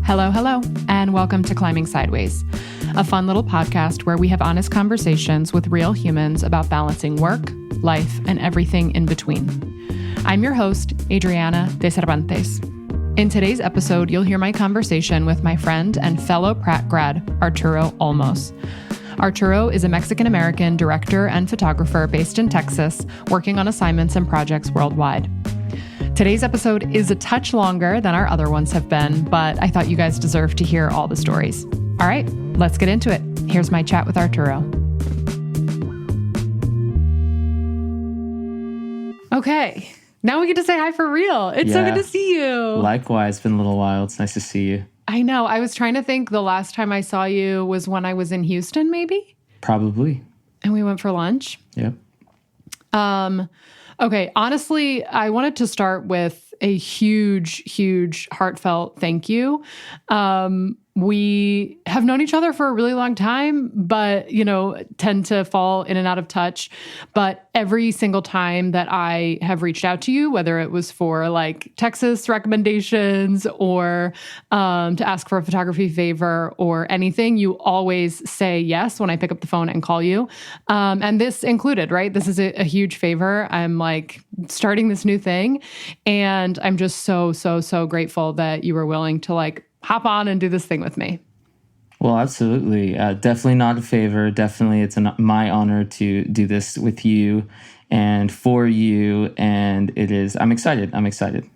Hello, hello, and welcome to Climbing Sideways, a fun little podcast where we have honest conversations with real humans about balancing work, life, and everything in between. I'm your host, Adriana de Cervantes. In today's episode, you'll hear my conversation with my friend and fellow Pratt grad, Arturo Olmos. Arturo is a Mexican-American director and photographer based in Texas, working on assignments and projects worldwide. Today's episode is a touch longer than our other ones have been, but I thought you guys deserve to hear all the stories. All right, let's get into it. Here's my chat with Arturo. Okay, now we get to say hi for real. It's so good to see you. Likewise, it's been a little while. It's nice to see you. I know. I was trying to think the last time I saw you was when I was in Houston, maybe? Probably. And we went for lunch? Yep. Okay, honestly, I wanted to start with a huge, heartfelt thank you. We have known each other for a really long time, but, tend to fall in and out of touch. But every single time that I have reached out to you, whether it was for like Texas recommendations or to ask for a photography favor or anything, you always say yes when I pick up the phone and call you. And this included, right? This is a huge favor. I'm like starting this new thing, and I'm just so grateful that you were willing to like hop on and do this thing with me. Well, absolutely. Definitely not a favor. Definitely it's my honor to do this with you and for you. And I'm excited.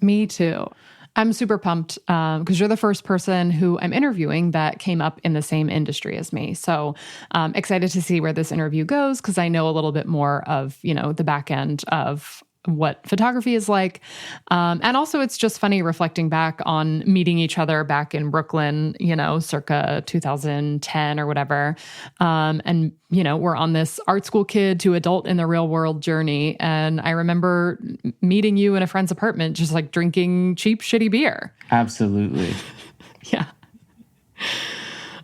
Me too. I'm super pumped because you're the first person who I'm interviewing that came up in the same industry as me. So excited to see where this interview goes because I know a little bit more of, the back end of what photography is like. And also it's just funny reflecting back on meeting each other back in Brooklyn, circa 2010 or whatever. And, we're on this art school kid to adult in the real world journey. And I remember meeting you in a friend's apartment, just like drinking cheap, shitty beer. Absolutely. Yeah.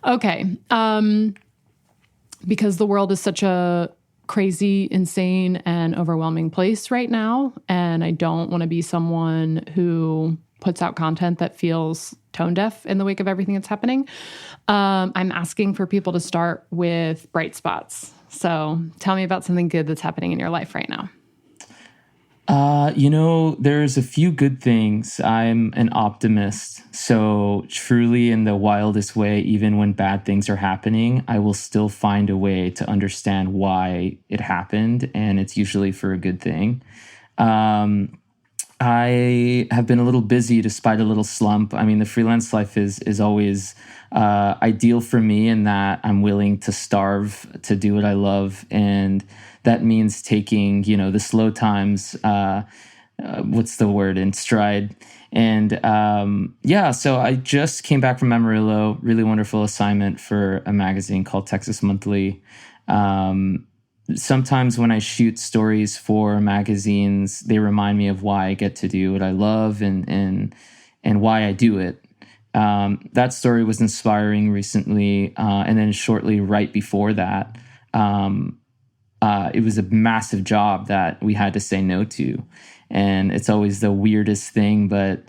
Okay. Because the world is such a crazy, insane, and overwhelming place right now. And I don't want to be someone who puts out content that feels tone deaf in the wake of everything that's happening. I'm asking for people to start with bright spots. So tell me about something good that's happening in your life right now. There's a few good things. I'm an optimist. So truly in the wildest way, even when bad things are happening, I will still find a way to understand why it happened. And it's usually for a good thing. I have been a little busy despite a little slump. I mean, the freelance life is always ideal for me in that I'm willing to starve to do what I love. And that means taking, the slow times, in stride. And so I just came back from Amarillo, really wonderful assignment for a magazine called Texas Monthly. Sometimes when I shoot stories for magazines, they remind me of why I get to do what I love and why I do it. That story was inspiring recently. And then shortly right before that, it was a massive job that we had to say no to. And it's always the weirdest thing, but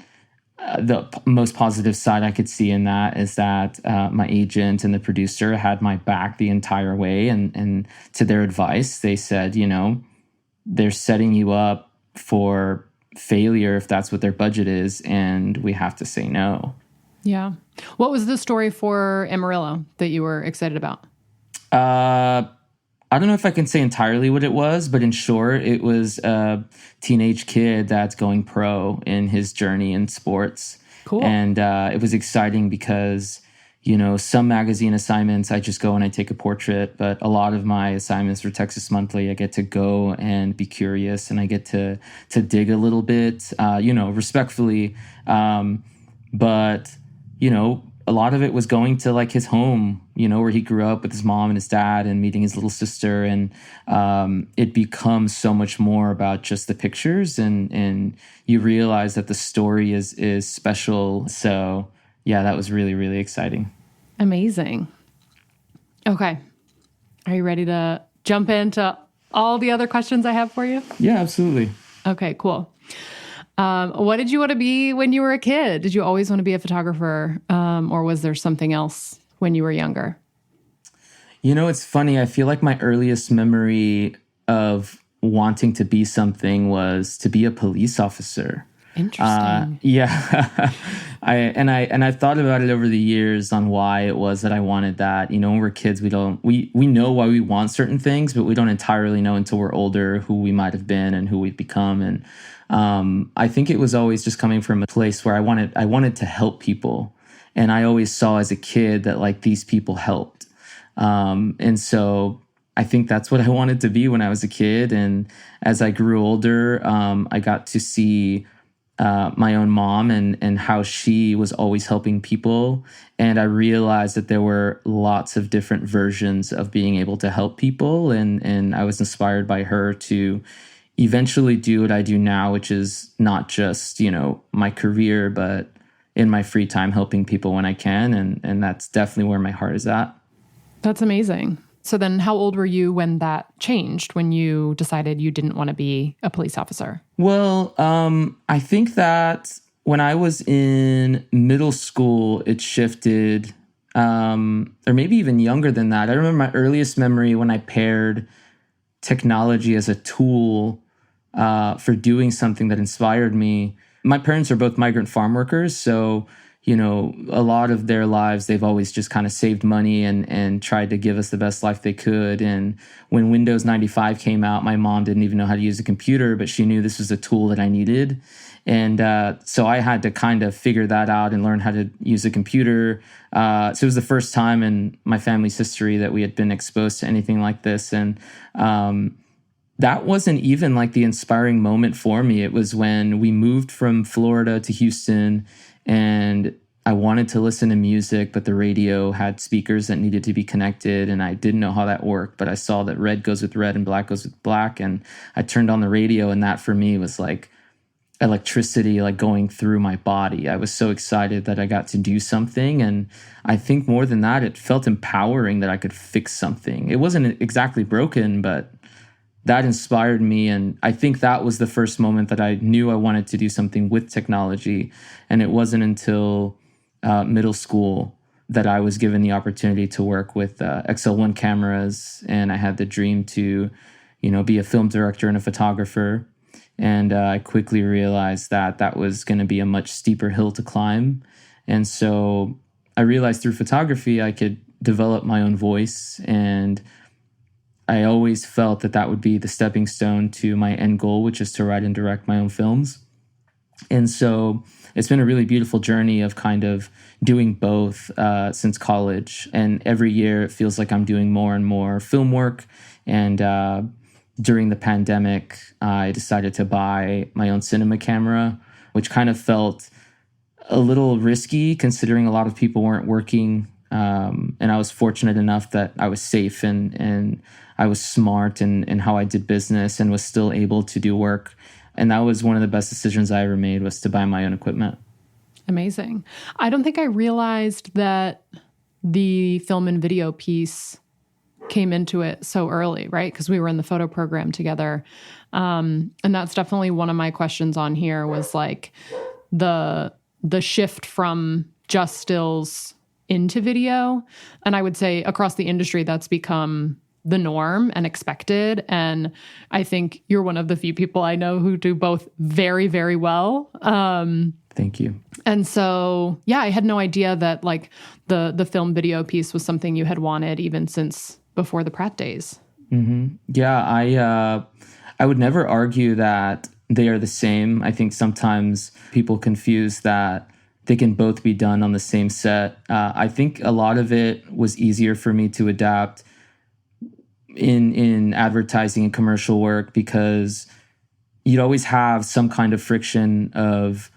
the most positive side I could see in that is that my agent and the producer had my back the entire way. And to their advice, they said, they're setting you up for failure if that's what their budget is, and we have to say no. Yeah. What was the story for Amarillo that you were excited about? I don't know if I can say entirely what it was, but in short, it was a teenage kid that's going pro in his journey in sports. Cool. And it was exciting because, some magazine assignments, I just go and I take a portrait. But a lot of my assignments for Texas Monthly, I get to go and be curious, and I get to dig a little bit, respectfully. But, a lot of it was going to like his home, where he grew up with his mom and his dad and meeting his little sister. And it becomes so much more about just the pictures, and you realize that the story is special. So yeah, that was really, really exciting. Amazing. Okay. Are you ready to jump into all the other questions I have for you? Yeah, absolutely. Okay, cool. What did you want to be when you were a kid? Did you always want to be a photographer? Or was there something else when you were younger? It's funny. I feel like my earliest memory of wanting to be something was to be a police officer. Interesting. Yeah. I've thought about it over the years on why it was that I wanted that. When we're kids, we know why we want certain things, but we don't entirely know until we're older who we might have been and who we've become. And I think it was always just coming from a place where I wanted to help people. And I always saw as a kid that like these people helped. And so I think that's what I wanted to be when I was a kid. And as I grew older, I got to see my own mom and how she was always helping people. And I realized that there were lots of different versions of being able to help people. And I was inspired by her to eventually do what I do now, which is not just, my career, but in my free time, helping people when I can. And that's definitely where my heart is at. That's amazing. So then how old were you when that changed, when you decided you didn't want to be a police officer? Well, I think that when I was in middle school, it shifted, or maybe even younger than that. I remember my earliest memory when I paired technology as a tool for doing something that inspired me. My parents are both migrant farm workers, so a lot of their lives, they've always just kind of saved money and tried to give us the best life they could. And when Windows 95 came out, my mom didn't even know how to use a computer, but she knew this was a tool that I needed. And so I had to kind of figure that out and learn how to use a computer. So it was the first time in my family's history that we had been exposed to anything like this. And that wasn't even like the inspiring moment for me. It was when we moved from Florida to Houston, and I wanted to listen to music, but the radio had speakers that needed to be connected, and I didn't know how that worked, but I saw that red goes with red and black goes with black, and I turned on the radio, and that for me was like electricity like going through my body. I was so excited that I got to do something, and I think more than that, it felt empowering that I could fix something. It wasn't exactly broken, but that inspired me. And I think that was the first moment that I knew I wanted to do something with technology. And it wasn't until middle school that I was given the opportunity to work with XL1 cameras. And I had the dream to, be a film director and a photographer. And I quickly realized that that was going to be a much steeper hill to climb. And so I realized through photography, I could develop my own voice, and I always felt that that would be the stepping stone to my end goal, which is to write and direct my own films. And so it's been a really beautiful journey of kind of doing both since college. And every year it feels like I'm doing more and more film work. And during the pandemic, I decided to buy my own cinema camera, which kind of felt a little risky considering a lot of people weren't working. And I was fortunate enough that I was safe and I was smart in how I did business and was still able to do work. And that was one of the best decisions I ever made, was to buy my own equipment. Amazing. I don't think I realized that the film and video piece came into it so early, right? Because we were in the photo program together. And that's definitely one of my questions on here, was like the shift from just stills into video. And I would say across the industry, that's become the norm and expected. And I think you're one of the few people I know who do both very, very well. Thank you. And so, yeah, I had no idea that like the film video piece was something you had wanted even since before the Pratt days. Mm-hmm. Yeah, I would never argue that they are the same. I think sometimes people confuse that they can both be done on the same set. I think a lot of it was easier for me to adapt in advertising and commercial work, because you'd always have some kind of friction of,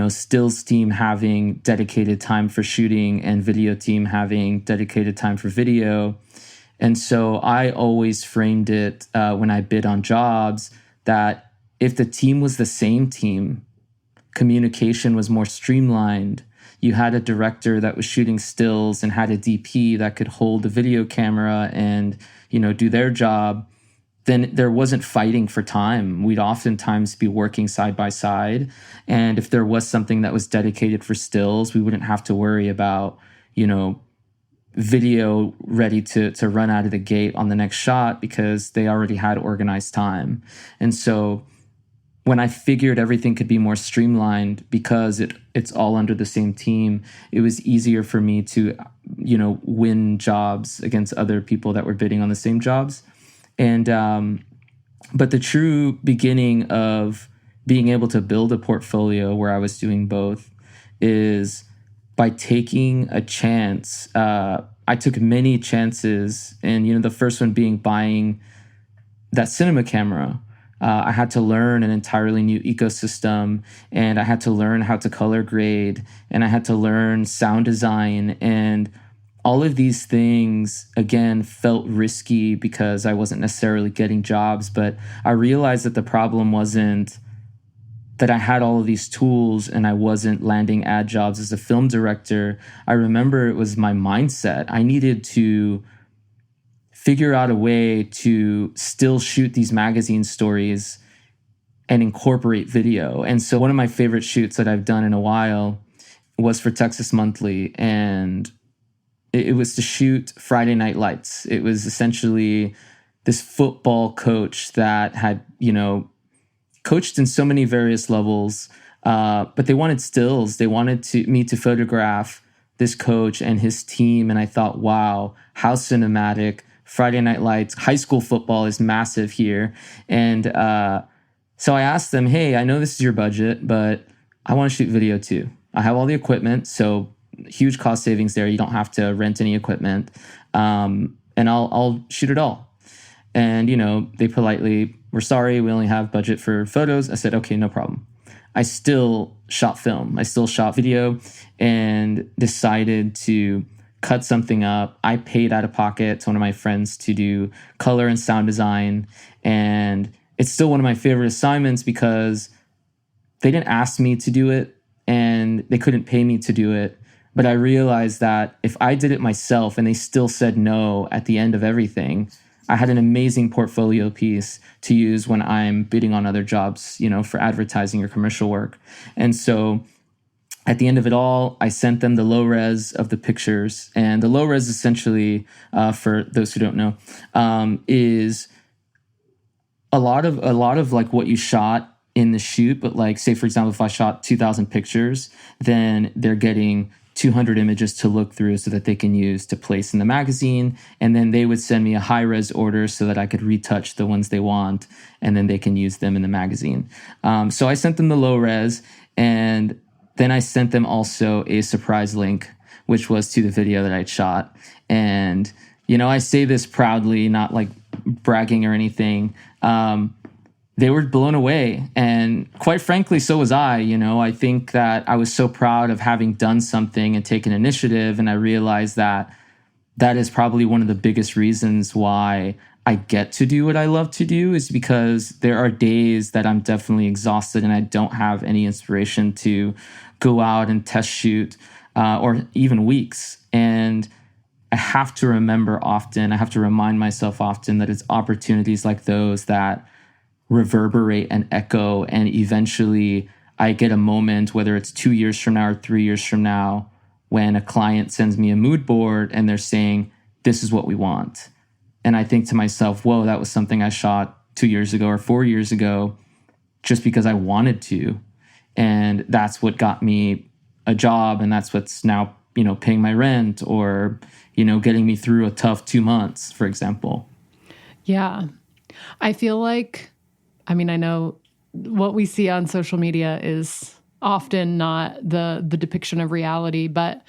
stills team having dedicated time for shooting and video team having dedicated time for video. And so I always framed it when I bid on jobs that if the team was the same team, communication was more streamlined. You had a director that was shooting stills and had a DP that could hold the video camera and, do their job. then there wasn't fighting for time. We'd oftentimes be working side by side. And if there was something that was dedicated for stills, we wouldn't have to worry about, video ready to run out of the gate on the next shot because they already had organized time. And so when I figured everything could be more streamlined because it's all under the same team, it was easier for me to, win jobs against other people that were bidding on the same jobs. And but the true beginning of being able to build a portfolio where I was doing both is by taking a chance. I took many chances, and the first one being buying that cinema camera. I had to learn an entirely new ecosystem, and I had to learn how to color grade, and I had to learn sound design, and all of these things, again, felt risky because I wasn't necessarily getting jobs. But I realized that the problem wasn't that I had all of these tools and I wasn't landing ad jobs as a film director. I remember it was my mindset. I needed to figure out a way to still shoot these magazine stories and incorporate video. And so one of my favorite shoots that I've done in a while was for Texas Monthly, and it was to shoot Friday Night Lights. It was essentially this football coach that had, coached in so many various levels, but they wanted stills. They wanted me to photograph this coach and his team. And I thought, wow, how cinematic. Friday Night Lights, high school football is massive here. And so I asked them, hey, I know this is your budget, but I want to shoot video too. I have all the equipment, so huge cost savings there. You don't have to rent any equipment. And I'll shoot it all. And, they politely were sorry, we only have budget for photos. I said, okay, no problem. I still shot film. I still shot video and decided to cut something up. I paid out of pocket to one of my friends to do color and sound design. And it's still one of my favorite assignments because they didn't ask me to do it and they couldn't pay me to do it. But I realized that if I did it myself and they still said no at the end of everything, I had an amazing portfolio piece to use when I'm bidding on other jobs, for advertising or commercial work. And so at the end of it all, I sent them the low res of the pictures. And the low res essentially, for those who don't know, is a lot of like what you shot in the shoot. But like, say, for example, if I shot 2,000 pictures, then they're getting 200 images to look through so that they can use to place in the magazine. And then they would send me a high res order so that I could retouch the ones they want, and then they can use them in the magazine. So I sent them the low res, and then I sent them also a surprise link, which was to the video that I'd shot. And, I say this proudly, not like bragging or anything. They were blown away. And quite frankly, so was I. I think that I was so proud of having done something and taken initiative. And I realized that that is probably one of the biggest reasons why I get to do what I love to do, is because there are days that I'm definitely exhausted and I don't have any inspiration to go out and test shoot, or even weeks. And I have to remind myself often that it's opportunities like those that reverberate and echo, and eventually I get a moment, whether it's 2 years from now or 3 years from now, when a client sends me a mood board and they're saying, this is what we want. And I think to myself, whoa, that was something I shot 2 years ago or 4 years ago just because I wanted to. And that's what got me a job, and that's what's now, paying my rent or, getting me through a tough 2 months, for example. Yeah. I feel like, I know what we see on social media is often not the depiction of reality, but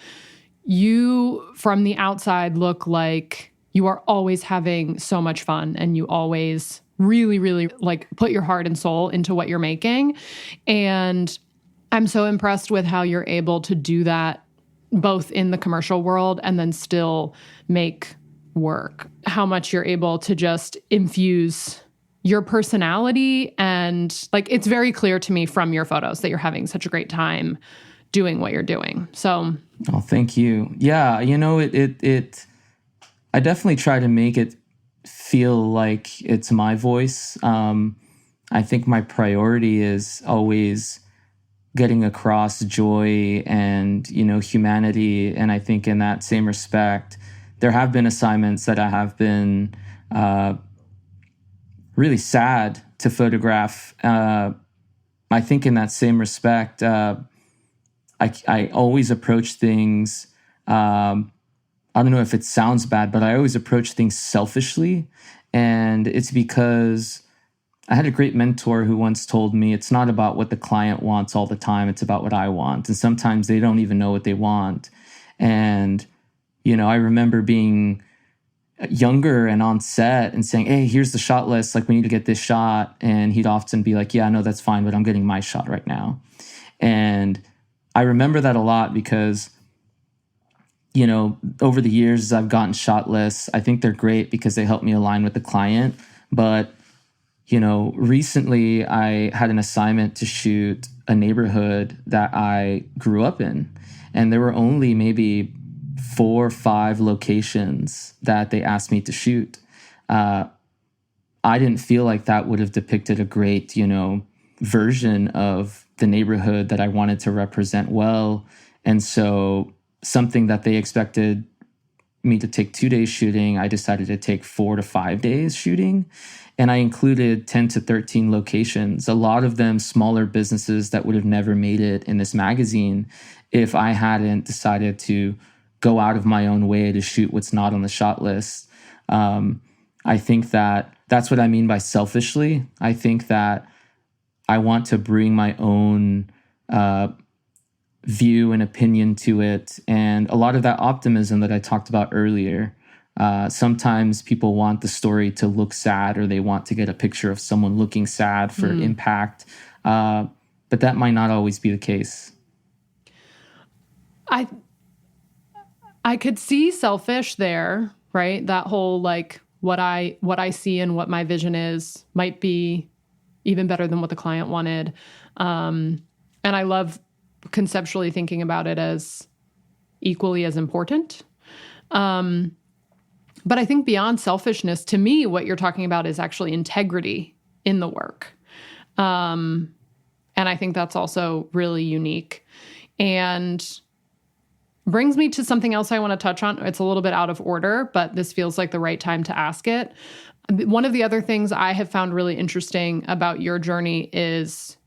you from the outside look like you are always having so much fun, and you always really, really like put your heart and soul into what you're making. And I'm so impressed with how you're able to do that both in the commercial world and then still make work, how much you're able to just infuse your personality. And like, it's very clear to me from your photos that you're having such a great time doing what you're doing. So, oh, thank you. Yeah. I definitely try to make it feel like it's my voice. I think my priority is always getting across joy and, humanity. And I think in that same respect, there have been assignments that I have been really sad to photograph. I think in that same respect, I always approach things, I don't know if it sounds bad, but I always approach things selfishly. And it's because I had a great mentor who once told me it's not about what the client wants all the time, it's about what I want. And sometimes they don't even know what they want. And, I remember being younger and on set and saying, hey, here's the shot list, like we need to get this shot. And he'd often be like, yeah, no, that's fine, but I'm getting my shot right now. And I remember that a lot because, over the years I've gotten shot lists. I think they're great because they help me align with the client. But, recently I had an assignment to shoot a neighborhood that I grew up in. And there were only maybe 4 or 5 locations that they asked me to shoot. I didn't feel like that would have depicted a great, version of the neighborhood that I wanted to represent well. And so something that they expected me to take 2 days shooting, I decided to take 4 to 5 days shooting. And I included 10 to 13 locations, a lot of them smaller businesses that would have never made it in this magazine if I hadn't decided to go out of my own way to shoot what's not on the shot list. I think that's what I mean by selfishly. I think that I want to bring my own view and opinion to it. And a lot of that optimism that I talked about earlier. Sometimes people want the story to look sad, or they want to get a picture of someone looking sad for impact. But that might not always be the case. I could see selfish there, right? That whole like what I see and what my vision is might be even better than what the client wanted. And I love conceptually thinking about it as equally as important. But I think beyond selfishness, to me, what you're talking about is actually integrity in the work. And I think that's also really unique. And brings me to something else I want to touch on. It's a little bit out of order, but this feels like the right time to ask it. One of the other things I have found really interesting about your journey is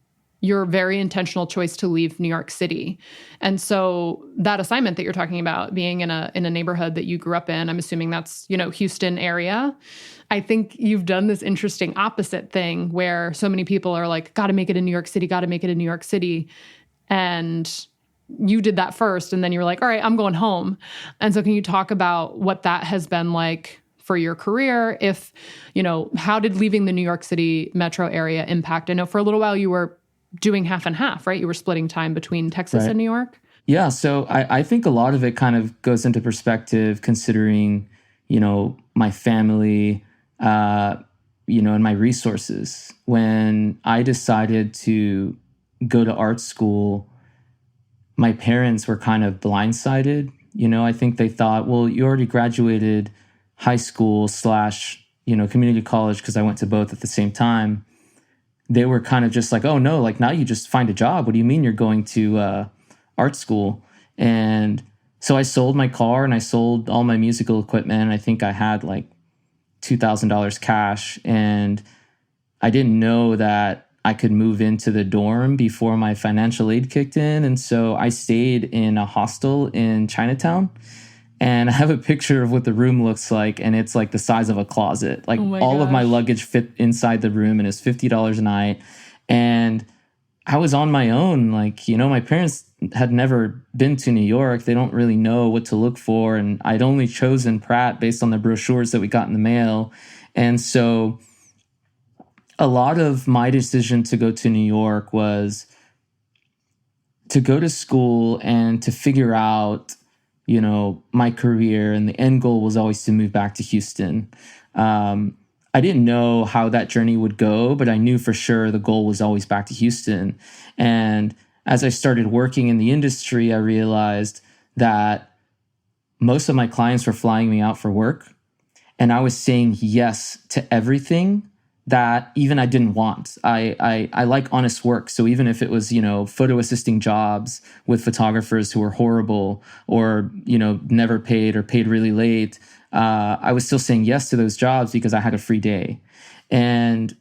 your very intentional choice to leave New York City. And so that assignment that you're talking about, being in a neighborhood that you grew up in, I'm assuming that's, Houston area. I think you've done this interesting opposite thing where so many people are like, got to make it in New York City, got to make it in New York City. And you did that first. And then you were like, all right, I'm going home. And so can you talk about what that has been like for your career? If, how did leaving the New York City metro area impact? I know for a little while you were doing half and half, right? You were splitting time between Texas and New York. Yeah. So I think a lot of it kind of goes into perspective considering, my family, and my resources. When I decided to go to art school, my parents were kind of blindsided. I think they thought, well, you already graduated high school / community college, because I went to both at the same time. They were kind of just like, oh no, like now you just find a job. What do you mean you're going to art school? And so I sold my car and I sold all my musical equipment. I think I had like $2,000 cash, and I didn't know that I could move into the dorm before my financial aid kicked in. And so I stayed in a hostel in Chinatown. And I have a picture of what the room looks like, and it's like the size of a closet. Like all of my luggage fit inside the room, and it's $50 a night. And I was on my own. Like, my parents had never been to New York. They don't really know what to look for. And I'd only chosen Pratt based on the brochures that we got in the mail. And so a lot of my decision to go to New York was to go to school and to figure out my career, and the end goal was always to move back to Houston. I didn't know how that journey would go, but I knew for sure the goal was always back to Houston. And as I started working in the industry, I realized that most of my clients were flying me out for work. And I was saying yes to everything that even I didn't want. I like honest work. So even if it was, photo assisting jobs with photographers who were horrible or, never paid or paid really late, I was still saying yes to those jobs because I had a free day. And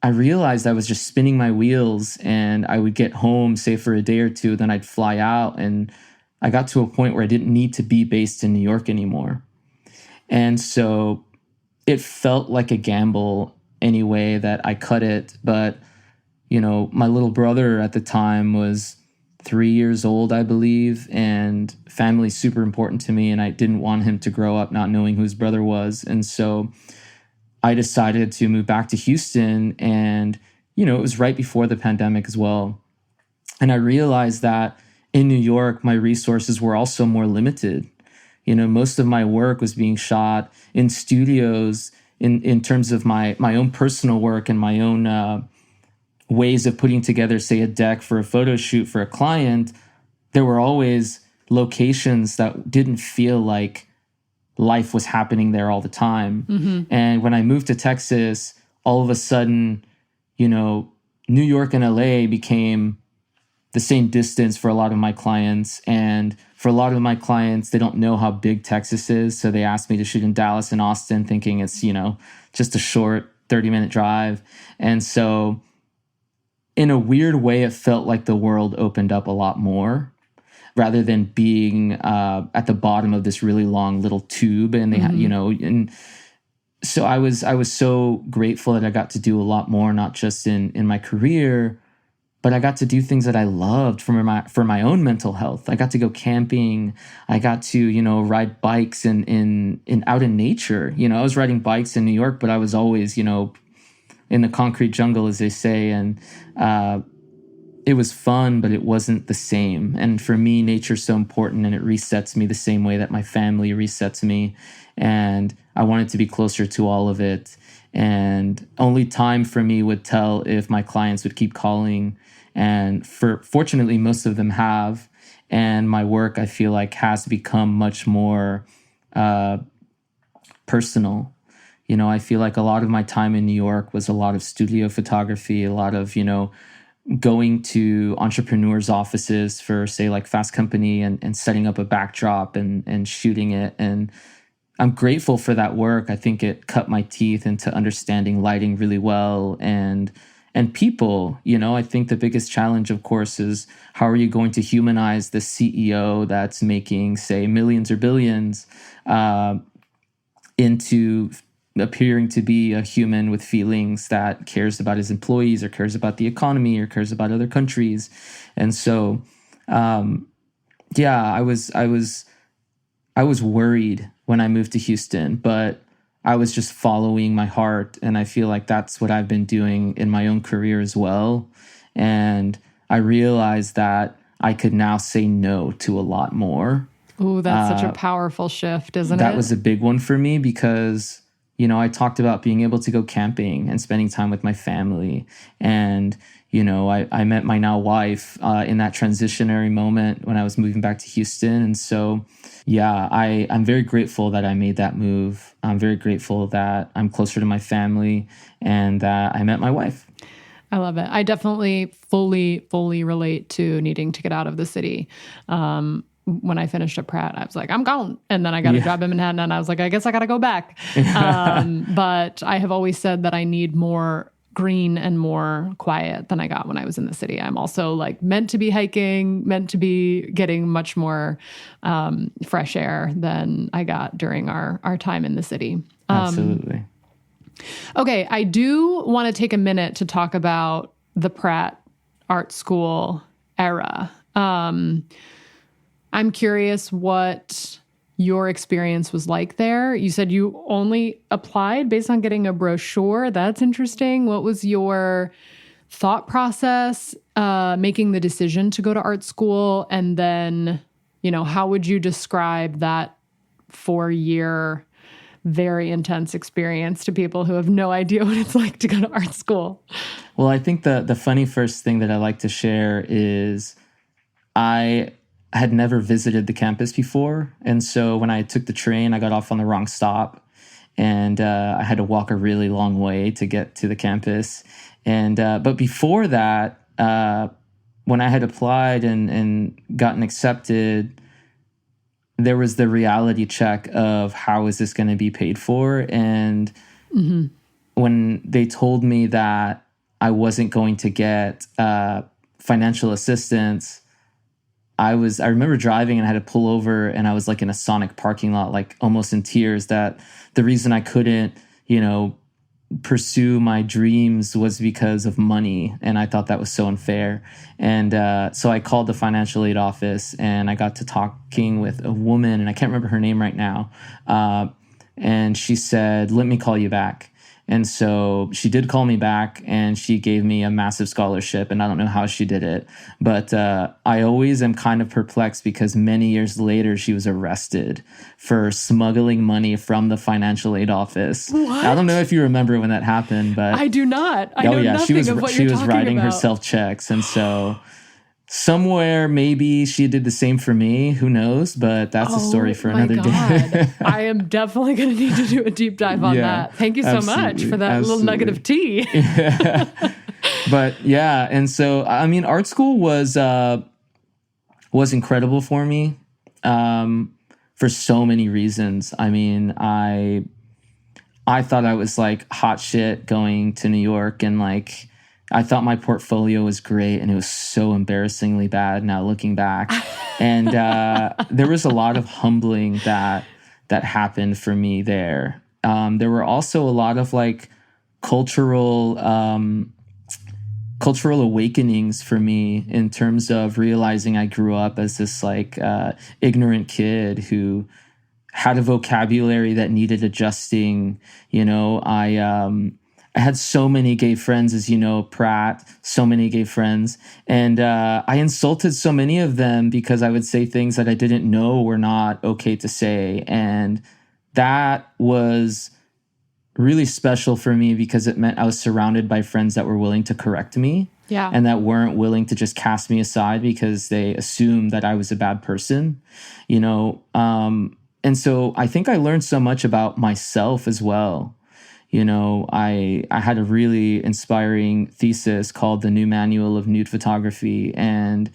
I realized I was just spinning my wheels, and I would get home, say for a day or two, then I'd fly out. And I got to a point where I didn't need to be based in New York anymore. And so it felt like a gamble anyway that I cut it. But, my little brother at the time was 3 years old, I believe, and family's super important to me. And I didn't want him to grow up not knowing who his brother was. And so I decided to move back to Houston. And, it was right before the pandemic as well. And I realized that in New York, my resources were also more limited. Most of my work was being shot in studios in terms of my own personal work and my own ways of putting together, say, a deck for a photo shoot for a client. There were always locations that didn't feel like life was happening there all the time. Mm-hmm. And when I moved to Texas, all of a sudden, New York and LA became the same distance for a lot of my clients. And for a lot of my clients, they don't know how big Texas is. So they asked me to shoot in Dallas and Austin, thinking it's, just a short 30-minute drive. And so in a weird way, it felt like the world opened up a lot more rather than being at the bottom of this really long little tube. And they had, and so I was so grateful that I got to do a lot more, not just in my career, but I got to do things that I loved for my own mental health. I got to go camping. I got to, ride bikes in out in nature. I was riding bikes in New York, but I was always, in the concrete jungle, as they say. And it was fun, but it wasn't the same. And for me, nature's so important, and it resets me the same way that my family resets me. And I wanted to be closer to all of it. And only time for me would tell if my clients would keep calling. And fortunately, most of them have. And my work, I feel like, has become much more personal. I feel like a lot of my time in New York was a lot of studio photography, a lot of, going to entrepreneurs' offices for, say, like Fast Company and setting up a backdrop and shooting it. And I'm grateful for that work. I think it cut my teeth into understanding lighting really well and people. I think the biggest challenge, of course, is how are you going to humanize the CEO that's making, say, millions or billions into appearing to be a human with feelings that cares about his employees or cares about the economy or cares about other countries. And so, I was worried when I moved to Houston, but I was just following my heart. And I feel like that's what I've been doing in my own career as well. And I realized that I could now say no to a lot more. Ooh, that's such a powerful shift, isn't it? That was a big one for me because, I talked about being able to go camping and spending time with my family. And, I met my now wife in that transitionary moment when I was moving back to Houston. And so, I'm very grateful that I made that move. I'm very grateful that I'm closer to my family and that I met my wife. I love it. I definitely fully relate to needing to get out of the city. When I finished at Pratt, I was like, I'm gone. And then I got a job in Manhattan and I was like, I guess I got to go back. But I have always said that I need more green and more quiet than I got when I was in the city. I'm also like meant to be hiking, meant to be getting much more fresh air than I got during our time in the city. Absolutely. Okay. I do want to take a minute to talk about the Pratt Art School era. I'm curious what your experience was like there. You said you only applied based on getting a brochure. That's interesting. What was your thought process making the decision to go to art school? And then, how would you describe that 4-year, very intense experience to people who have no idea what it's like to go to art school? Well, I think the funny first thing that I like to share is I had never visited the campus before. And so when I took the train, I got off on the wrong stop. and I had to walk a really long way to get to the campus. And but before that, when I had applied and gotten accepted, there was the reality check of how is this going to be paid for. And when they told me that I wasn't going to get financial assistance, I remember driving and I had to pull over, and I was like in a Sonic parking lot, like almost in tears, that the reason I couldn't, pursue my dreams was because of money. And I thought that was so unfair. And so I called the financial aid office, and I got to talking with a woman, and I can't remember her name right now. And she said, let me call you back. And so she did call me back, and she gave me a massive scholarship, and I don't know how she did it. But I always am kind of perplexed because many years later, she was arrested for smuggling money from the financial aid office. What? I don't know if you remember when that happened, but I do not. I know nothing of what she you're was talking writing about. herself checks. And so somewhere maybe she did the same for me. Who knows? But that's a story for another day. I am definitely going to need to do a deep dive on that. Thank you so much for that little nugget of tea. But yeah, and so I mean, art school was incredible for me for so many reasons. I mean, I thought I was like hot shit going to New York, and like I thought my portfolio was great, and it was so embarrassingly bad now looking back. And there was a lot of humbling that happened for me there. There were also a lot of like cultural awakenings for me in terms of realizing I grew up as this like ignorant kid who had a vocabulary that needed adjusting. I had so many gay friends, as you know, Pratt, so many gay friends. And I insulted so many of them because I would say things that I didn't know were not okay to say. And that was really special for me because it meant I was surrounded by friends that were willing to correct me. Yeah. And that weren't willing to just cast me aside because they assumed that I was a bad person, And so I think I learned so much about myself as well. I had a really inspiring thesis called The New Manual of Nude Photography, and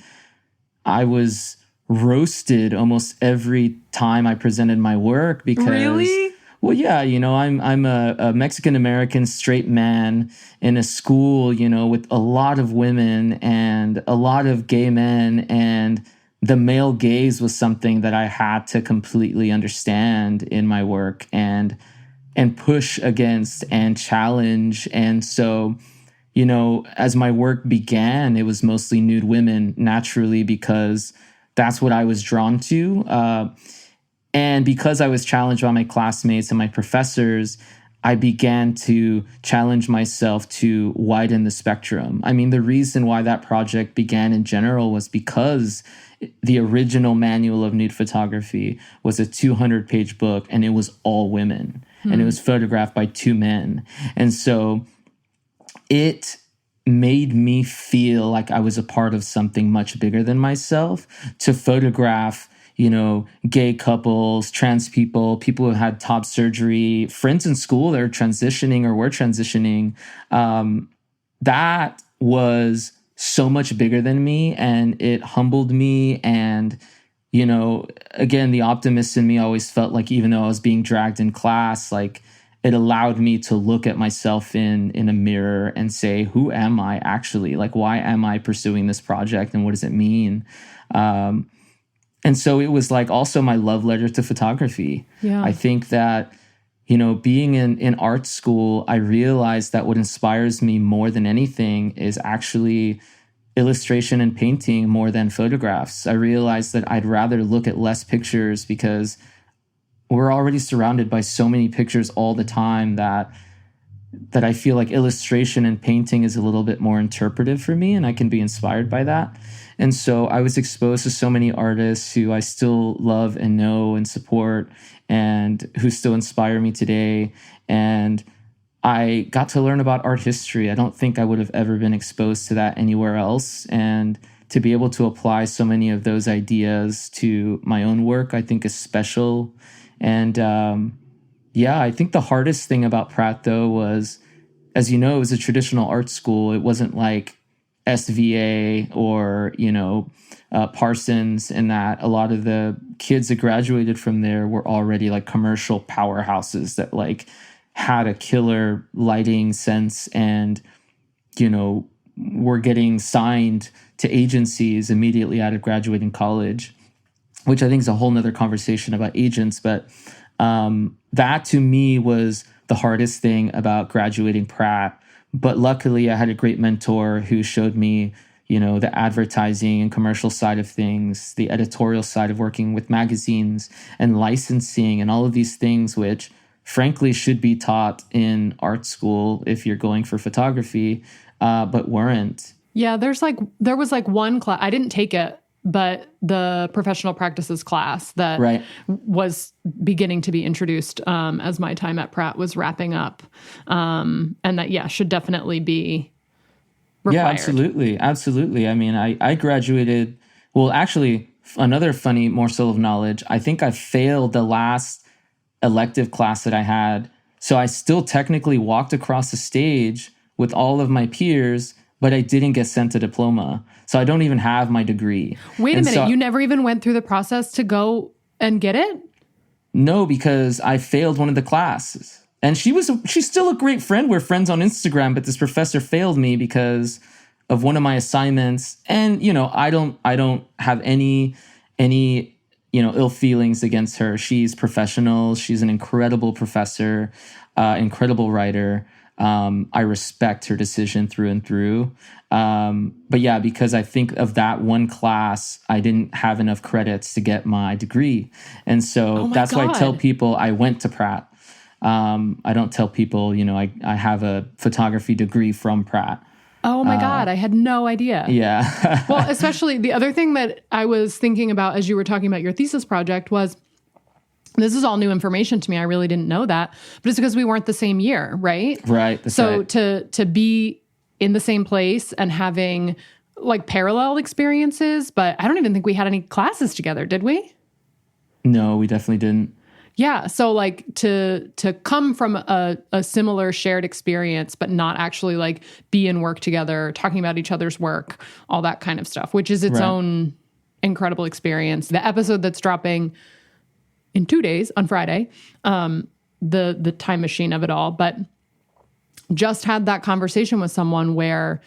I was roasted almost every time I presented my work because... Really? Well, yeah, I'm a Mexican-American straight man in a school, with a lot of women and a lot of gay men, and the male gaze was something that I had to completely understand in my work and push against and challenge. And so, as my work began, it was mostly nude women naturally because that's what I was drawn to. And because I was challenged by my classmates and my professors, I began to challenge myself to widen the spectrum. I mean, the reason why that project began in general was because the original manual of nude photography was a 200-page book, and it was all women. And it was photographed by 2 men. And so it made me feel like I was a part of something much bigger than myself to photograph, gay couples, trans people, people who had top surgery, friends in school that are transitioning or were transitioning. That was so much bigger than me, and it humbled me. And again, the optimist in me always felt like even though I was being dragged in class, like it allowed me to look at myself in a mirror and say, who am I actually? Like, why am I pursuing this project, and what does it mean? And so it was like also my love letter to photography. Yeah. I think that, being in art school, I realized that what inspires me more than anything is actually illustration and painting more than photographs. I realized that I'd rather look at less pictures because we're already surrounded by so many pictures all the time that I feel like illustration and painting is a little bit more interpretive for me, and I can be inspired by that. And so I was exposed to so many artists who I still love and know and support, and who still inspire me today. And I got to learn about art history. I don't think I would have ever been exposed to that anywhere else. And to be able to apply so many of those ideas to my own work, I think is special. And Yeah, I think the hardest thing about Pratt, though, was, as you know, it was a traditional art school. It wasn't like SVA or, Parsons, in that a lot of the kids that graduated from there were already like commercial powerhouses that like had a killer lighting sense and, were getting signed to agencies immediately out of graduating college, which I think is a whole nother conversation about agents. But that to me was the hardest thing about graduating Pratt. But luckily I had a great mentor who showed me, the advertising and commercial side of things, the editorial side of working with magazines and licensing and all of these things, which frankly should be taught in art school if you're going for photography, but weren't. Yeah, there was one class, I didn't take it, but the professional practices class that was beginning to be introduced as my time at Pratt was wrapping up. And that, should definitely be required. Yeah, absolutely. Absolutely. I mean, I graduated, well, actually, another funny morsel of knowledge, I think I failed the last elective class that I had. So I still technically walked across the stage with all of my peers, but I didn't get sent a diploma. So I don't even have my degree. Wait a minute, so, you never even went through the process to go and get it? No, because I failed one of the classes. And she's still a great friend. We're friends on Instagram, but this professor failed me because of one of my assignments. And, I don't have any ill feelings against her. She's professional. She's an incredible professor, incredible writer. I respect her decision through and through. But yeah, because I think of that one class, I didn't have enough credits to get my degree. And so that's why I tell people I went to Pratt. I don't tell people, I have a photography degree from Pratt. Oh my God, I had no idea. Yeah. Well, especially the other thing that I was thinking about as you were talking about your thesis project was, this is all new information to me. I really didn't know that, but it's because we weren't the same year, right? Right. So to be in the same place and having like parallel experiences, but I don't even think we had any classes together, did we? No, we definitely didn't. Yeah. So like to come from a similar shared experience, but not actually like be in work together, talking about each other's work, all that kind of stuff, which is its own incredible experience. The episode that's dropping in 2 days on Friday, the time machine of it all, but just had that conversation with someone where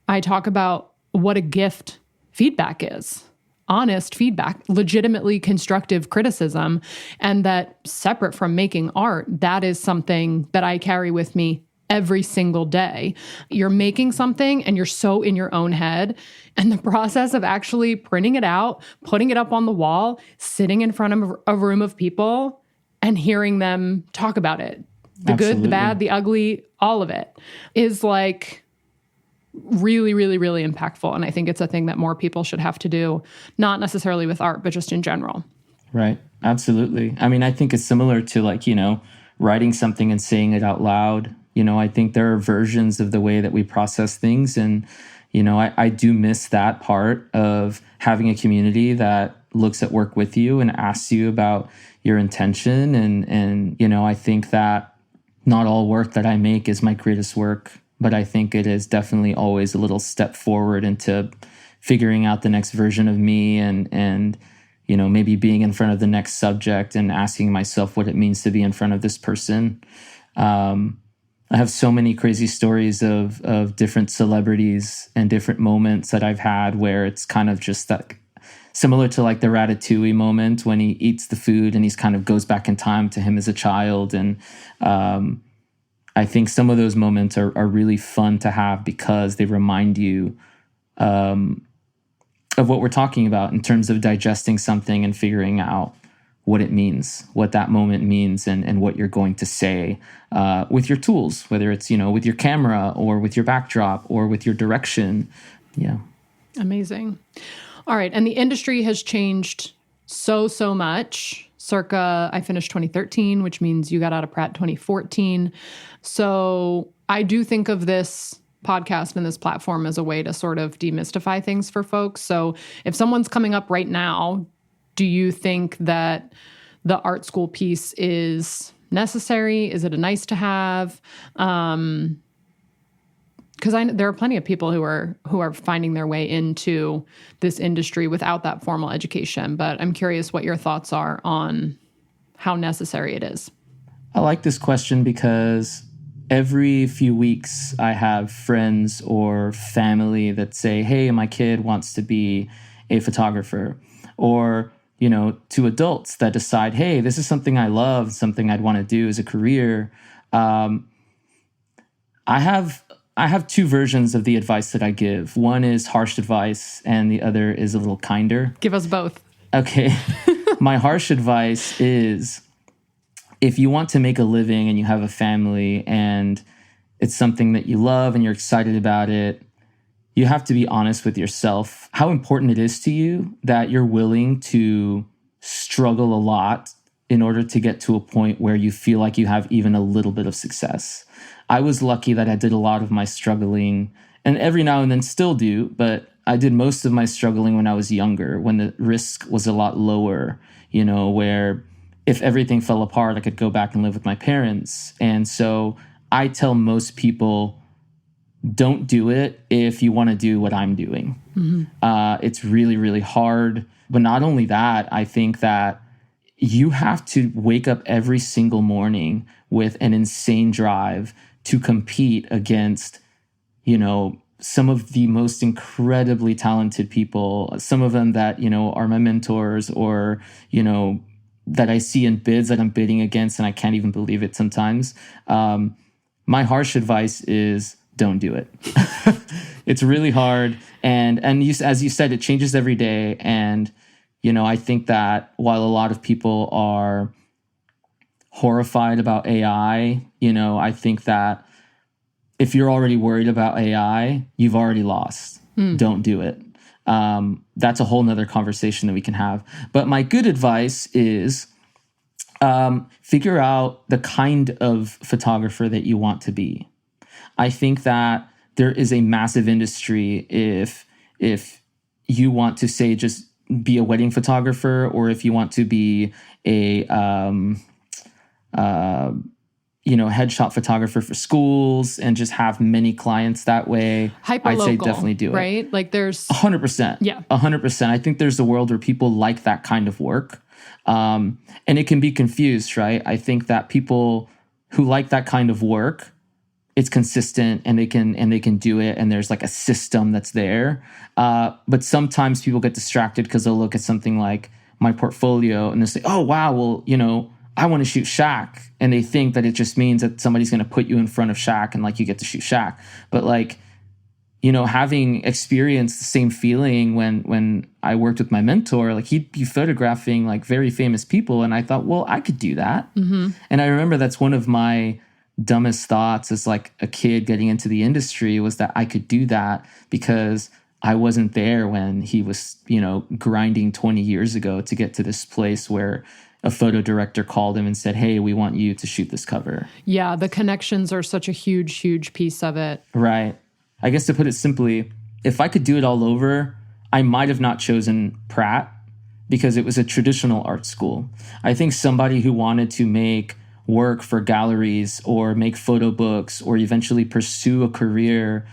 I talk about what a gift feedback is. Honest feedback, legitimately constructive criticism, and that separate from making art, that is something that I carry with me every single day. You're making something and you're so in your own head, and the process of actually printing it out, putting it up on the wall, sitting in front of a room of people and hearing them talk about it, the Absolutely. Good, the bad, the ugly, all of it is like really, really, really impactful. And I think it's a thing that more people should have to do, not necessarily with art, but just in general. Right. Absolutely. I mean, I think it's similar to like, writing something and saying it out loud. I think there are versions of the way that we process things. And, I do miss that part of having a community that looks at work with you and asks you about your intention. And I think that not all work that I make is my greatest work. But I think it is definitely always a little step forward into figuring out the next version of me and maybe being in front of the next subject and asking myself what it means to be in front of this person. I have so many crazy stories of different celebrities and different moments that I've had where it's kind of just that similar to like the Ratatouille moment when he eats the food and he's kind of goes back in time to him as a child. And I think some of those moments are really fun to have because they remind you of what we're talking about in terms of digesting something and figuring out what it means, what that moment means, and what you're going to say with your tools, whether it's, with your camera or with your backdrop or with your direction. Yeah. Amazing. All right. And the industry has changed so much. Circa, I finished 2013, which means you got out of Pratt 2014. So I do think of this podcast and this platform as a way to sort of demystify things for folks. So if someone's coming up right now, do you think that the art school piece is necessary? Is it a nice to have? Because there are plenty of people who are finding their way into this industry without that formal education. But I'm curious what your thoughts are on how necessary it is. I like this question because every few weeks I have friends or family that say, hey, my kid wants to be a photographer. Or, to adults that decide, hey, this is something I love, something I'd want to do as a career. I have two versions of the advice that I give. One is harsh advice and the other is a little kinder. Give us both. Okay. My harsh advice is, if you want to make a living and you have a family and it's something that you love and you're excited about it, you have to be honest with yourself how important it is to you that you're willing to struggle a lot in order to get to a point where you feel like you have even a little bit of success. I was lucky that I did a lot of my struggling, and every now and then still do, but I did most of my struggling when I was younger, when the risk was a lot lower, where if everything fell apart, I could go back and live with my parents. And so I tell most people, don't do it if you want to do what I'm doing. Mm-hmm. It's really, really hard. But not only that, I think that you have to wake up every single morning with an insane drive to compete against, some of the most incredibly talented people, some of them that, are my mentors or, that I see in bids that I'm bidding against, and I can't even believe it sometimes. My harsh advice is don't do it. It's really hard. And as you said, it changes every day. And, I think that while a lot of people are horrified about AI, I think that if you're already worried about AI, you've already lost. Don't do it. That's a whole nother conversation that we can have. But my good advice is figure out the kind of photographer that you want to be. I think that there is a massive industry if you want to say just be a wedding photographer, or if you want to be a headshot photographer for schools and just have many clients that way. I'd say definitely do it. Right? Like there's 100%. Yeah. 100%. I think there's a world where people like that kind of work. And it can be confused, right? I think that people who like that kind of work, it's consistent and they can do it, and there's like a system that's there. But sometimes people get distracted because they'll look at something like my portfolio and they'll say, oh, wow, well, I want to shoot Shaq. And they think that it just means that somebody's going to put you in front of Shaq and like you get to shoot Shaq. But like, having experienced the same feeling when I worked with my mentor, like he'd be photographing like very famous people. And I thought, well, I could do that. Mm-hmm. And I remember that's one of my dumbest thoughts as like a kid getting into the industry, was that I could do that because I wasn't there when he was, grinding 20 years ago to get to this place where a photo director called him and said, hey, we want you to shoot this cover. Yeah, the connections are such a huge, huge piece of it. Right. I guess to put it simply, if I could do it all over, I might have not chosen Pratt because it was a traditional art school. I think somebody who wanted to make work for galleries or make photo books or eventually pursue a career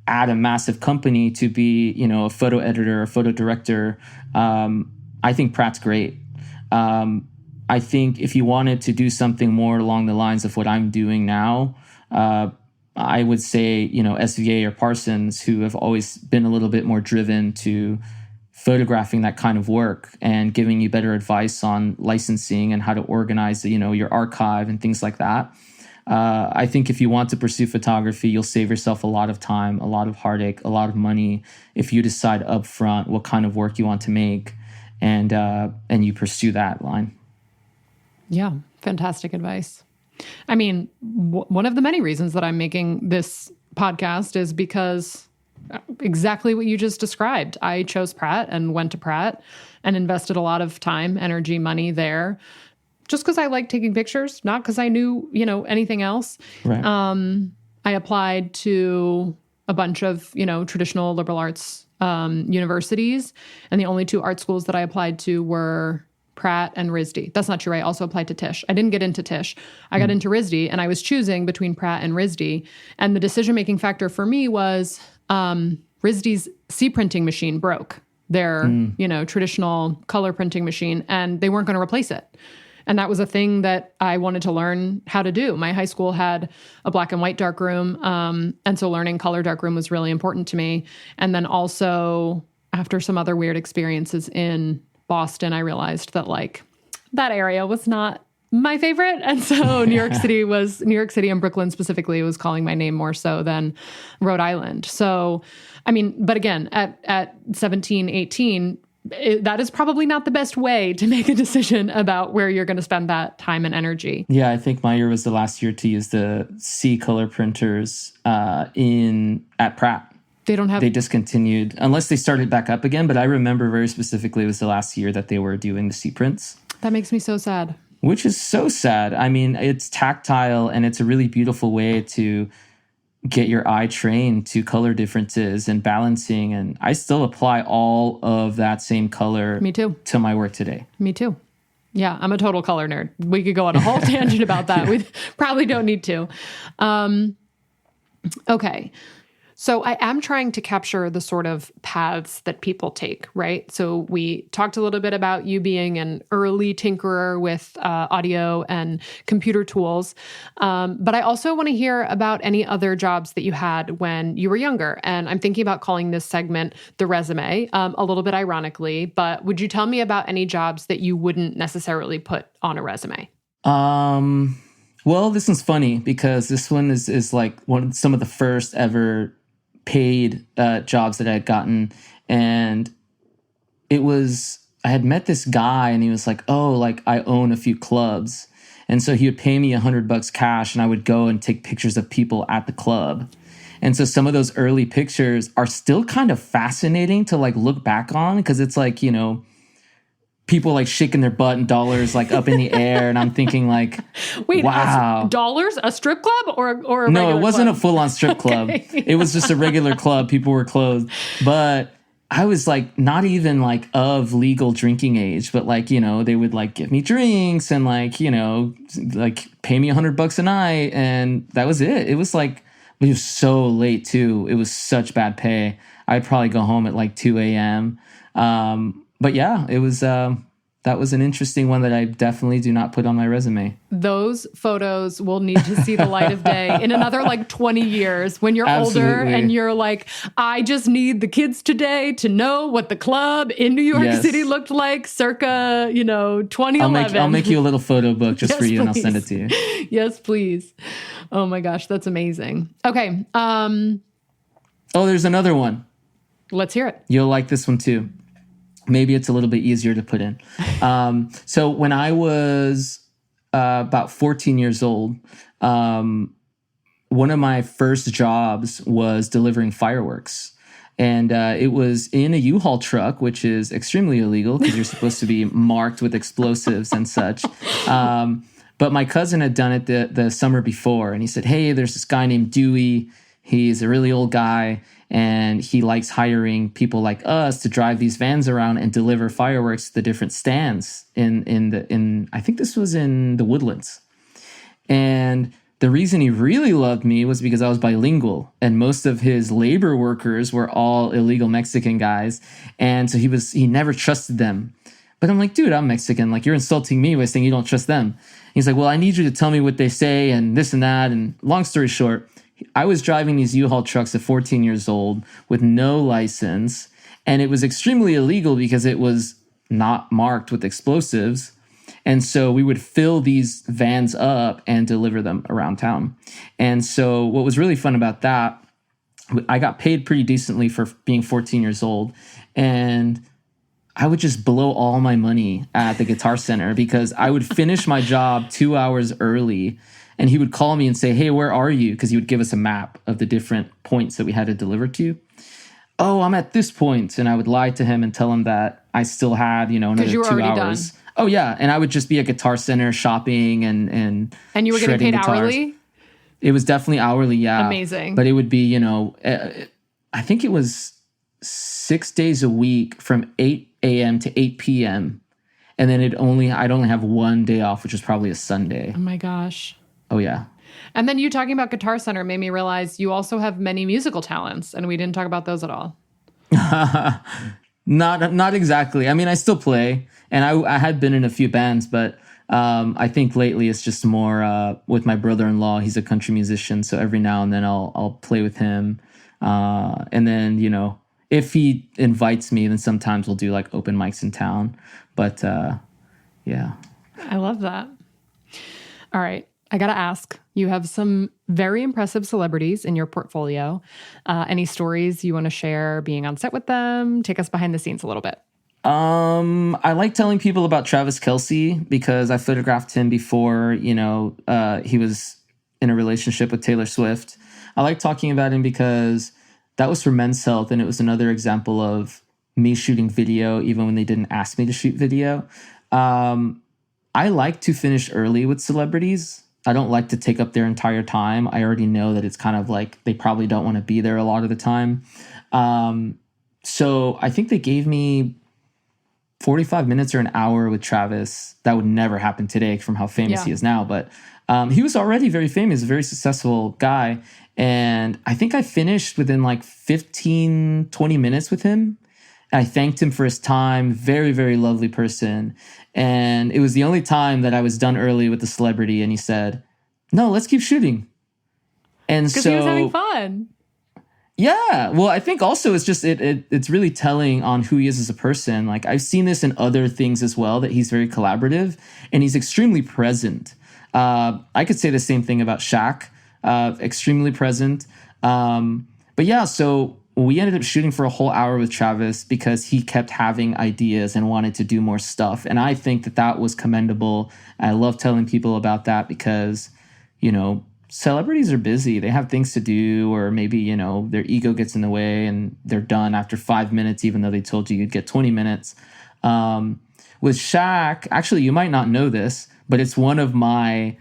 at a massive company to be, a photo editor or photo director, I think Pratt's great. I think if you wanted to do something more along the lines of what I'm doing now, I would say, SVA or Parsons, who have always been a little bit more driven to photographing that kind of work and giving you better advice on licensing and how to organize, your archive and things like that. I think if you want to pursue photography, you'll save yourself a lot of time, a lot of heartache, a lot of money if you decide upfront what kind of work you want to make and you pursue that line. Yeah, fantastic advice. I mean, one of the many reasons that I'm making this podcast is because exactly what you just described. I chose Pratt and went to Pratt and invested a lot of time, energy, money there just because I like taking pictures, not because I knew, anything else. Right. I applied to a bunch of, traditional liberal arts universities, and the only two art schools that I applied to were Pratt, and RISD. That's not true. I also applied to Tisch. I didn't get into Tisch. I got into RISD, and I was choosing between Pratt and RISD. And the decision-making factor for me was RISD's C printing machine broke. Their, traditional color printing machine, and they weren't going to replace it. And that was a thing that I wanted to learn how to do. My high school had a black and white darkroom. And so learning color darkroom was really important to me. And then also after some other weird experiences in Boston, I realized that that area was not my favorite. And so New York City and Brooklyn specifically was calling my name more so than Rhode Island. So, but again, at 17, 18, that is probably not the best way to make a decision about where you're going to spend that time and energy. Yeah, I think my year was the last year to use the C color printers at Pratt. They discontinued, unless they started back up again. But I remember very specifically it was the last year that they were doing the C prints. That makes me so sad. Which is so sad. It's tactile and it's a really beautiful way to get your eye trained to color differences and balancing. And I still apply all of that same color Me too. to my work today. Me too. Yeah, I'm a total color nerd. We could go on a whole tangent about that. We probably don't need to. Okay. So I am trying to capture the sort of paths that people take, right? So we talked a little bit about you being an early tinkerer with audio and computer tools. But I also want to hear about any other jobs that you had when you were younger. And I'm thinking about calling this segment The Resume, a little bit ironically. But would you tell me about any jobs that you wouldn't necessarily put on a resume? Well, this one's funny because this one is like some of the first ever paid jobs that I had gotten. And I had met this guy and he was like, I own a few clubs. And so he would pay me $100 cash and I would go and take pictures of people at the club. And so some of those early pictures are still kind of fascinating to look back on because it's people shaking their butt and dollars up in the air. And I'm thinking wait, wow. Dollars? A strip club or a No, regular it wasn't club? A full-on strip club. It was just a regular club. People were clothed. But I was not even of legal drinking age, but they would give me drinks and pay me $100 a night. And that was it. It was it was so late too. It was such bad pay. I'd probably go home at 2 a.m. But yeah, it was that was an interesting one that I definitely do not put on my resume. Those photos will need to see the light of day in another 20 years when you're Absolutely. older and you're I just need the kids today to know what the club in New York Yes. City looked like circa, 2011. I'll make you a little photo book just Yes, for you and I'll please. send it to you. Yes, please. Oh my gosh, that's amazing. Okay. There's another one. Let's hear it. You'll like this one too. Maybe it's a little bit easier to put in. So when I was about 14 years old, one of my first jobs was delivering fireworks. And it was in a U-Haul truck, which is extremely illegal because you're supposed to be marked with explosives and such. But my cousin had done it the summer before. And he said, hey, there's this guy named Dewey. He's a really old guy. And he likes hiring people like us to drive these vans around and deliver fireworks to the different stands in I think this was in the Woodlands. And the reason he really loved me was because I was bilingual and most of his labor workers were all illegal Mexican guys. And so he never trusted them. But I'm like, dude, I'm Mexican. You're insulting me by saying you don't trust them. He's like, well, I need you to tell me what they say and this and that. And long story short, I was driving these U-Haul trucks at 14 years old with no license, and it was extremely illegal because it was not marked with explosives. And so we would fill these vans up and deliver them around town. And so what was really fun about that, I got paid pretty decently for being 14 years old, and I would just blow all my money at the Guitar Center because I would finish my job 2 hours early. And he would call me and say, hey, where are you? Because he would give us a map of the different points that we had to deliver to. Oh, I'm at this point. And I would lie to him and tell him that I still had, another 2 hours. Done. Oh, yeah. And I would just be at Guitar Center shopping and you were getting paid guitars. Hourly? It was definitely hourly, yeah. Amazing. But it would be, I think it was 6 days a week from 8 a.m. to 8 p.m. And then I'd only have one day off, which was probably a Sunday. Oh my gosh. Oh yeah. And then you talking about Guitar Center made me realize you also have many musical talents, and we didn't talk about those at all. Not exactly. I mean, I still play, and I had been in a few bands, but I think lately it's just more with my brother-in-law. He's a country musician, so every now and then I'll play with him. And then, you know, if he invites me, then sometimes we'll do like open mics in town. But yeah. I love that. All right. I got to ask, you have some very impressive celebrities in your portfolio. Any stories you want to share being on set with them? Take us behind the scenes a little bit. I like telling people about Travis Kelce because I photographed him before, you know, he was in a relationship with Taylor Swift. I like talking about him because that was for Men's Health, and it was another example of me shooting video even when they didn't ask me to shoot video. I like to finish early with celebrities. I don't like to take up their entire time. I already know that it's kind of like they probably don't want to be there a lot of the time. So I think they gave me 45 minutes or an hour with Travis. That would never happen today from how famous he is now. But he was already very famous, a very successful guy. And I think I finished within like 15, 20 minutes with him. I thanked him for his time. Very, very lovely person. And it was the only time that I was done early with the celebrity. And he said, no, let's keep shooting. And so he was having fun. Yeah. Well, I think also it's just it's really telling on who he is as a person. Like I've seen this in other things as well, that he's very collaborative and he's extremely present. I could say the same thing about Shaq. Extremely present. But yeah, so we ended up shooting for a whole hour with Travis because he kept having ideas and wanted to do more stuff. And I think that was commendable. I love telling people about that because, you know, celebrities are busy. They have things to do, or maybe, you know, their ego gets in the way and they're done after 5 minutes, even though they told you you'd get 20 minutes. With Shaq, actually, you might not know this, but it's one of my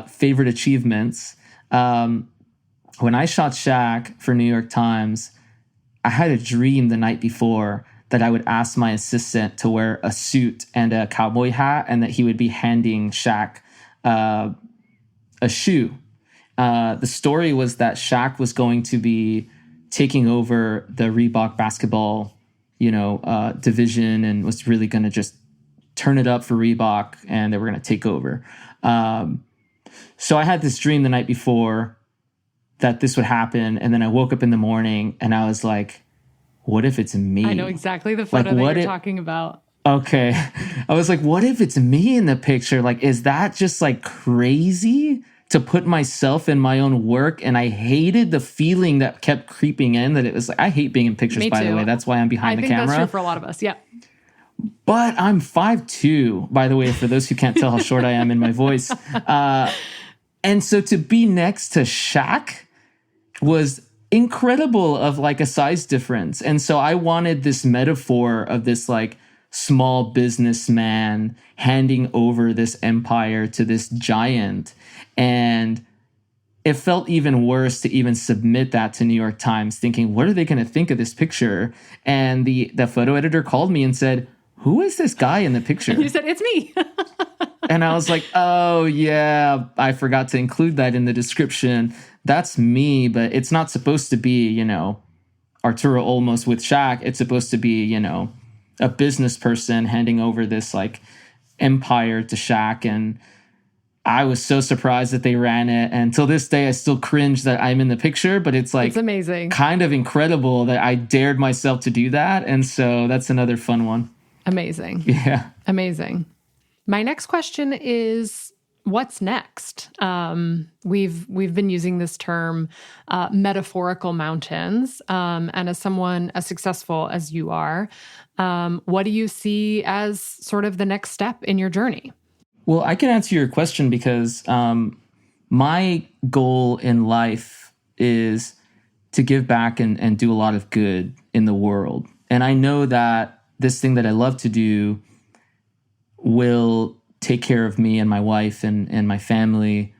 favorite achievements. When I shot Shaq for New York Times, I had a dream the night before that I would ask my assistant to wear a suit and a cowboy hat, and that he would be handing Shaq a shoe. The story was that Shaq was going to be taking over the Reebok basketball, you know, division, and was really going to just turn it up for Reebok, and they were going to take over. So I had this dream the night before that this would happen. And then I woke up in the morning and I was like, what if it's me? I know exactly the photo that you're talking about. Okay. I was like, what if it's me in the picture? Like, is that just like crazy to put myself in my own work? And I hated the feeling that kept creeping in, that it was like, I hate being in pictures, by the way. That's why I'm behind the camera. I think that's true for a lot of us. Yeah. But I'm 5'2", by the way, for those who can't tell how short I am in my voice. And so to be next to Shaq was incredible, of like a size difference. And so I wanted this metaphor of this like small businessman handing over this empire to this giant. And it felt even worse to even submit that to New York Times, thinking, what are they going to think of this picture? And the photo editor called me and said, who is this guy in the picture? And you said, it's me. And I was like, oh, yeah, I forgot to include that in the description. That's me, but it's not supposed to be, you know, Arturo Olmos with Shaq. It's supposed to be, you know, a business person handing over this like empire to Shaq. And I was so surprised that they ran it. And till this day, I still cringe that I'm in the picture, but it's like, it's amazing, kind of incredible that I dared myself to do that. And so that's another fun one. Amazing. Yeah. Amazing. My next question is, what's next? We've been using this term, metaphorical mountains. And as someone as successful as you are, what do you see as sort of the next step in your journey? Well, I can answer your question because my goal in life is to give back and do a lot of good in the world. And I know that this thing that I love to do will take care of me and my wife and my family.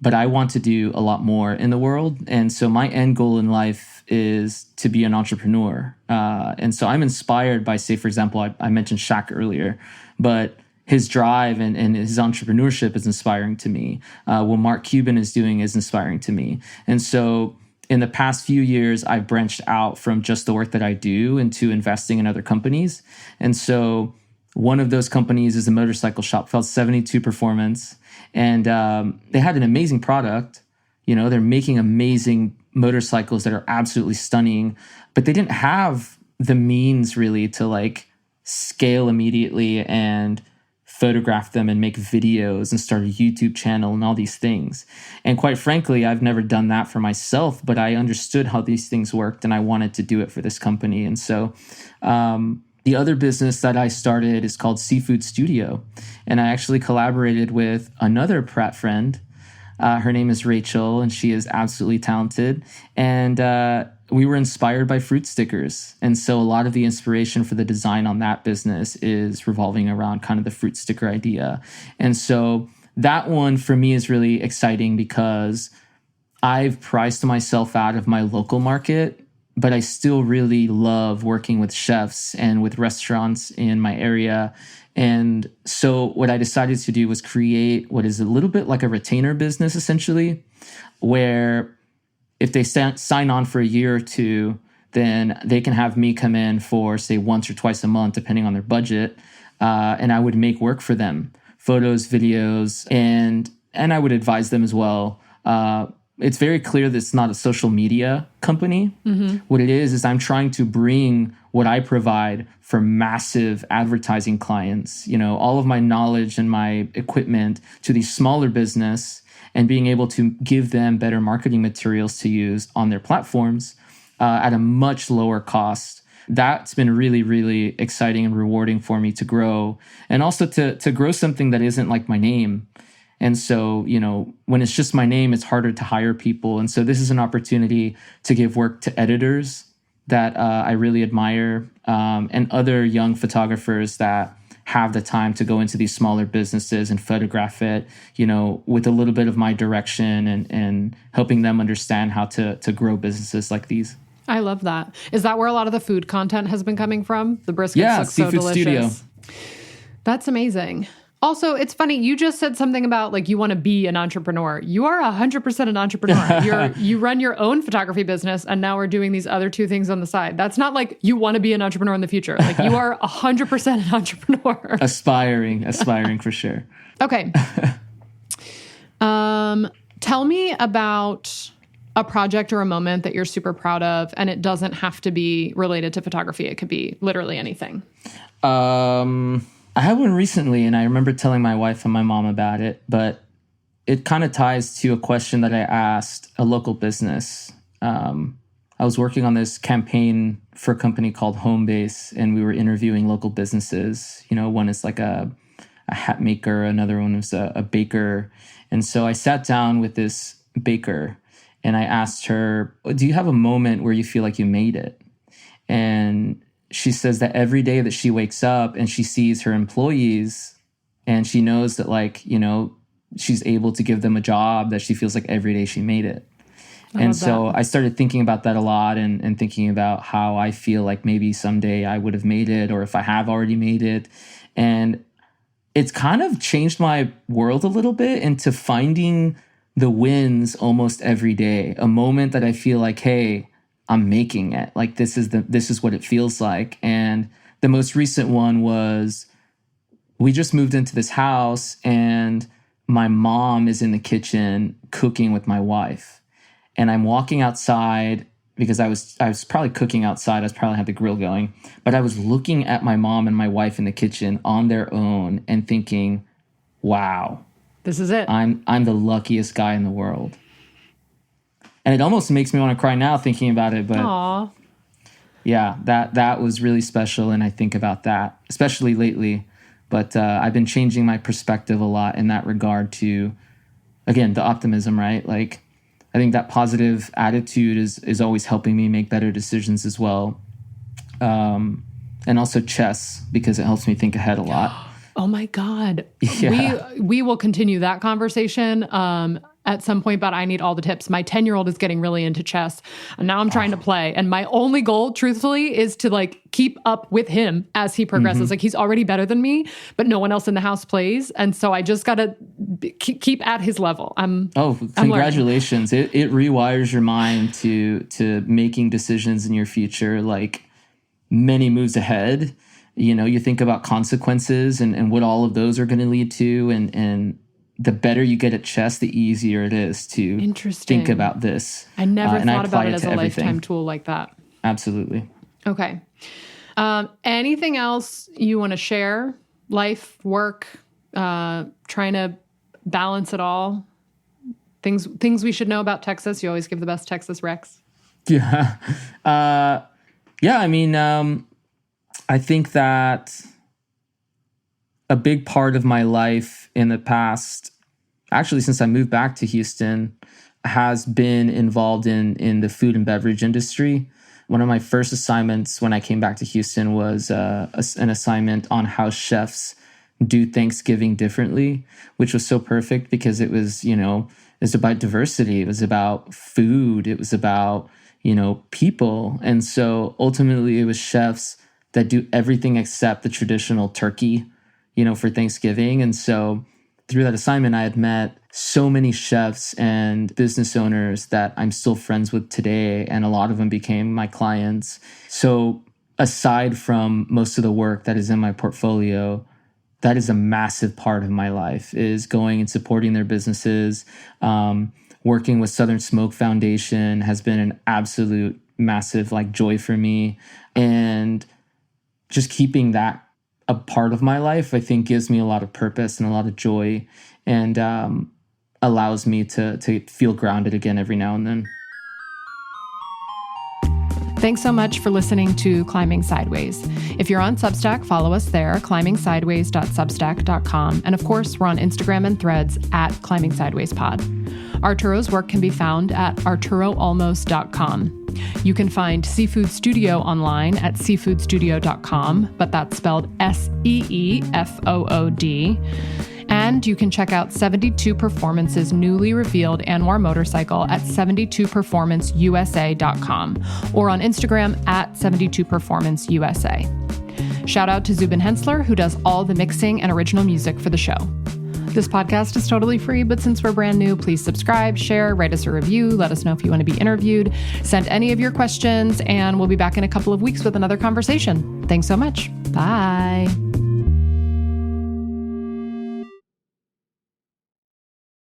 but I want to do a lot more in the world. And so my end goal in life is to be an entrepreneur. And so I'm inspired by, say, for example, I mentioned Shaq earlier, but his drive and his entrepreneurship is inspiring to me. What Mark Cuban is doing is inspiring to me. And so in the past few years, I've branched out from just the work that I do into investing in other companies. And so one of those companies is a motorcycle shop called 72 Performance. And they had an amazing product. You know, they're making amazing motorcycles that are absolutely stunning, but they didn't have the means really to like scale immediately and photograph them and make videos and start a YouTube channel and all these things. And quite frankly, I've never done that for myself, but I understood how these things worked and I wanted to do it for this company. And so the other business that I started is called Seafood Studio. And I actually collaborated with another Pratt friend. Her name is Rachel, and she is absolutely talented. And we were inspired by fruit stickers. And so a lot of the inspiration for the design on that business is revolving around kind of the fruit sticker idea. And so that one for me is really exciting because I've priced myself out of my local market, but I still really love working with chefs and with restaurants in my area. And so what I decided to do was create what is a little bit like a retainer business, essentially, where if they sign on for a year or two, then they can have me come in for, say, once or twice a month, depending on their budget. And I would make work for them, photos, videos, and I would advise them as well. It's very clear that it's not a social media company. Mm-hmm. What it is I'm trying to bring what I provide for massive advertising clients, you know, all of my knowledge and my equipment to these smaller business and being able to give them better marketing materials to use on their platforms at a much lower cost. That's been really, really exciting and rewarding for me to grow, and also to grow something that isn't like my name. And so, you know, when it's just my name, it's harder to hire people. And so this is an opportunity to give work to editors that I really admire, and other young photographers that have the time to go into these smaller businesses and photograph it, you know, with a little bit of my direction and helping them understand how to grow businesses like these. I love that. Is that where a lot of the food content has been coming from? The briskets look so delicious. Studio. That's amazing. Also, it's funny. You just said something about like you want to be an entrepreneur. You are 100% an entrepreneur. You run your own photography business, and now we're doing these other two things on the side. That's not like you want to be an entrepreneur in the future. Like you are 100% an entrepreneur. Aspiring for sure. Okay. Tell me about a project or a moment that you're super proud of, and it doesn't have to be related to photography. It could be literally anything. I had one recently, and I remember telling my wife and my mom about it, but it kind of ties to a question that I asked a local business. I was working on this campaign for a company called Homebase, and we were interviewing local businesses. You know, one is like a hat maker, another one was a baker. And so I sat down with this baker, and I asked her, do you have a moment where you feel like you made it? And she says that every day that she wakes up and she sees her employees and she knows that, like, you know, she's able to give them a job, that she feels like every day she made it. And so I started thinking about that a lot and thinking about how I feel like maybe someday I would have made it, or if I have already made it. And it's kind of changed my world a little bit into finding the wins almost every day. A moment that I feel like, hey, I'm making it. Like this is what it feels like. And the most recent one was we just moved into this house and my mom is in the kitchen cooking with my wife. And I'm walking outside because I was probably cooking outside. I probably had the grill going, but I was looking at my mom and my wife in the kitchen on their own and thinking, wow, this is it. I'm the luckiest guy in the world. And it almost makes me want to cry now thinking about it. But aww. Yeah, that was really special. And I think about that, especially lately. But I've been changing my perspective a lot in that regard to, again, the optimism, right? Like, I think that positive attitude is always helping me make better decisions as well. And also chess, because it helps me think ahead a lot. Oh my God. Yeah. We will continue that conversation. at some point, but I need all the tips. My 10-year-old is getting really into chess, and now I'm trying to play. And my only goal, truthfully, is to like keep up with him as he progresses. Like he's already better than me, but no one else in the house plays. And so I just got to keep at his level. Congratulations. It rewires your mind to making decisions in your future, like many moves ahead. You know, you think about consequences and what all of those are going to lead to. And the better you get at chess, the easier it is to think about this. I never thought about it as a lifetime tool like that. Absolutely. Okay. Anything else you want to share? Life, work, trying to balance it all? Things we should know about Texas? You always give the best Texas recs. Yeah. I mean, I think that a big part of my life in the past, actually since I moved back to Houston, has been involved in the food and beverage industry. One of my first assignments when I came back to Houston was an assignment on how chefs do Thanksgiving differently, which was so perfect because it was, about diversity. It was about food. It was about, people. And so ultimately it was chefs that do everything except the traditional turkey, for Thanksgiving. And so through that assignment, I had met so many chefs and business owners that I'm still friends with today. And a lot of them became my clients. So aside from most of the work that is in my portfolio, that is a massive part of my life, is going and supporting their businesses. Working with Southern Smoke Foundation has been an absolute massive joy for me. And just keeping that a part of my life, I think, gives me a lot of purpose and a lot of joy, and allows me to feel grounded again every now and then. Thanks so much for listening to Climbing Sideways. If you're on Substack, follow us there, climbingsideways.substack.com. And of course, we're on Instagram and Threads at Climbing Sideways Pod. Arturo's work can be found at arturoolmos.com. You can find Seafood Studio online at seafoodstudio.com, but that's spelled SEEFOOD. And you can check out 72 Performance's newly revealed Anwar motorcycle at 72performanceusa.com or on Instagram at 72performanceusa. Shout out to Zubin Hensler, who does all the mixing and original music for the show. This podcast is totally free, but since we're brand new, please subscribe, share, write us a review, let us know if you want to be interviewed, send any of your questions, and we'll be back in a couple of weeks with another conversation. Thanks so much. Bye.